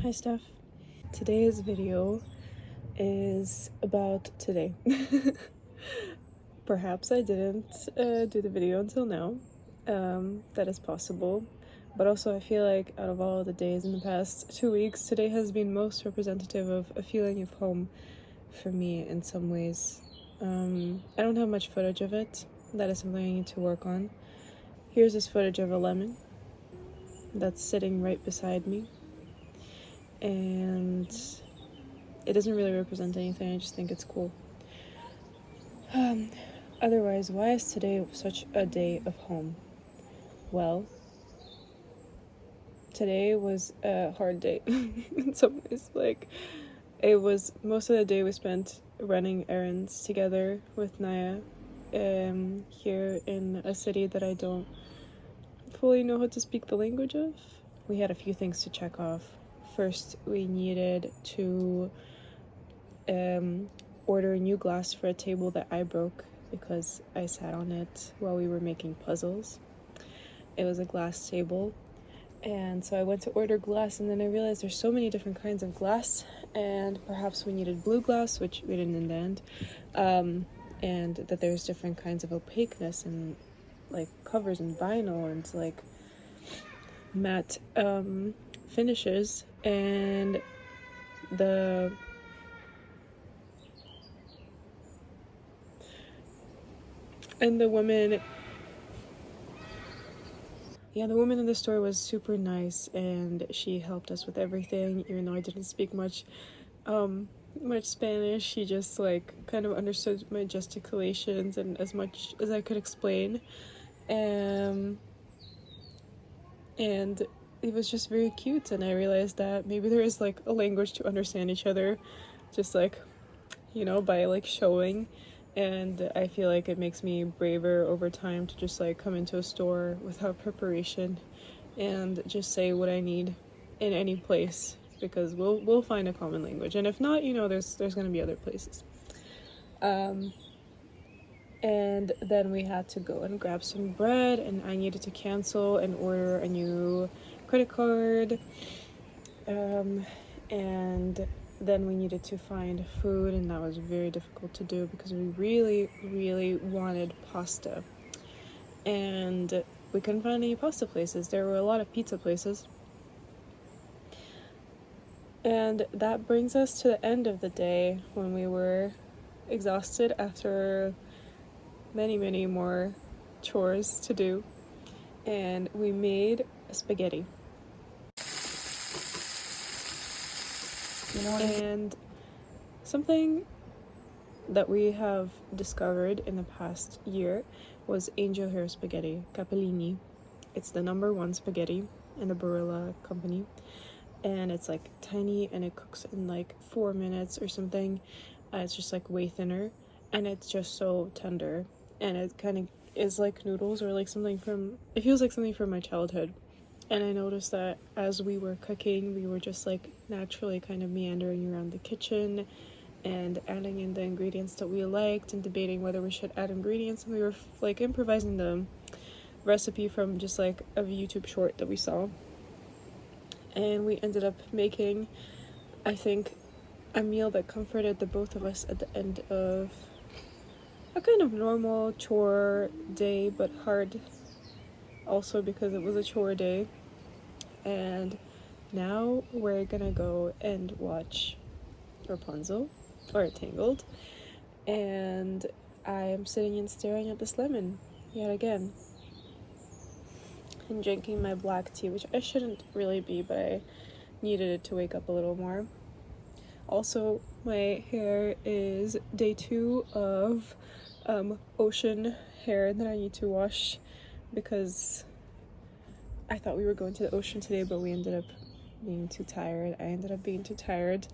Hi, Steph. Today's video is about today. Perhaps I didn't do the video until now. That is possible. But also, I feel like out of all the days in the past 2 weeks, today has been most representative of a feeling of home for me in some ways. I don't have much footage of it. That is something I need to work on. Here's this footage of a lemon that's sitting right beside me. And it doesn't really represent anything, I just think it's cool. Otherwise, why is today such a day of home? Well, today was a hard day in some ways. Like, it was most of the day we spent running errands together with Naya here in a city that I don't fully know how to speak the language of. We had a few things to check off. First, we needed to order a new glass for a table that I broke because I sat on it while we were making puzzles. It was a glass table, and so I went to order glass, and then I realized there's so many different kinds of glass, and perhaps we needed blue glass, which we didn't in the end, and that there's different kinds of opaqueness and like covers and vinyl and like matte finishes, and the woman the woman in the store was super nice, and she helped us with everything, even though I didn't speak much Spanish. She just like kind of understood my gesticulations and as much as I could explain. And it was just very cute, and I realized that maybe there is like a language to understand each other, just like, by like showing. And I feel like it makes me braver over time to just like come into a store without preparation and just say what I need in any place, because we'll find a common language, and if not, there's gonna be other places. And then we had to go and grab some bread, and I needed to cancel and order a new credit card. And then we needed to find food, and that was very difficult to do because we really, really wanted pasta. And we couldn't find any pasta places. There were a lot of pizza places. And that brings us to the end of the day when we were exhausted after many, many more chores to do. And we made spaghetti. And something that we have discovered in the past year was angel hair spaghetti, capellini. It's the #1 spaghetti in the Barilla company, and it's like tiny, and it cooks in like 4 minutes or something. It's just like way thinner, and it's just so tender, and it kind of is like noodles, or like it feels like something from my childhood. And I noticed that as we were cooking, we were just like naturally kind of meandering around the kitchen and adding in the ingredients that we liked and debating whether we should add ingredients. And we were like improvising the recipe from just like a YouTube short that we saw. And we ended up making, I think, a meal that comforted the both of us at the end of a kind of normal chore day, but hard also because it was a chore day. And now we're gonna go and watch Rapunzel, or Tangled, and I am sitting and staring at this lemon yet again, and drinking my black tea, which I shouldn't really be, but I needed it to wake up a little more. Also, my hair is day 2 of ocean hair that I need to wash, because I thought we were going to the ocean today, but we ended up being too tired. I ended up being too tired.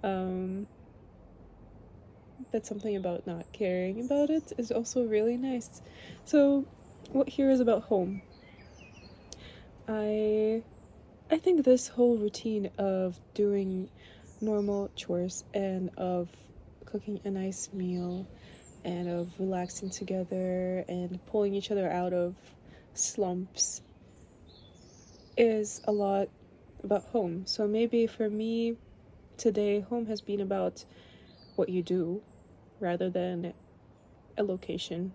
But something about not caring about it is also really nice. So, what here is about home? I think this whole routine of doing normal chores and of cooking a nice meal and of relaxing together and pulling each other out of slumps is a lot about home. So maybe for me today, home has been about what you do rather than a location.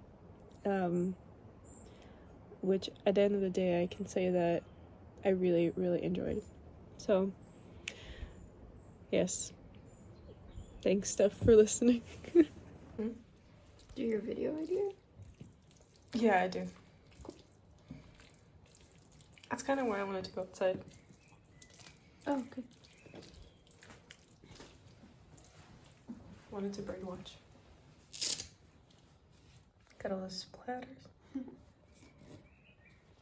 Which at the end of the day, I can say that I really, really enjoyed. So, yes. Thanks, Steph, for listening. Do your video idea? Yeah, I do. That's kind of why I wanted to go outside. Oh, okay. Wanted to birdwatch. Got all the splatters.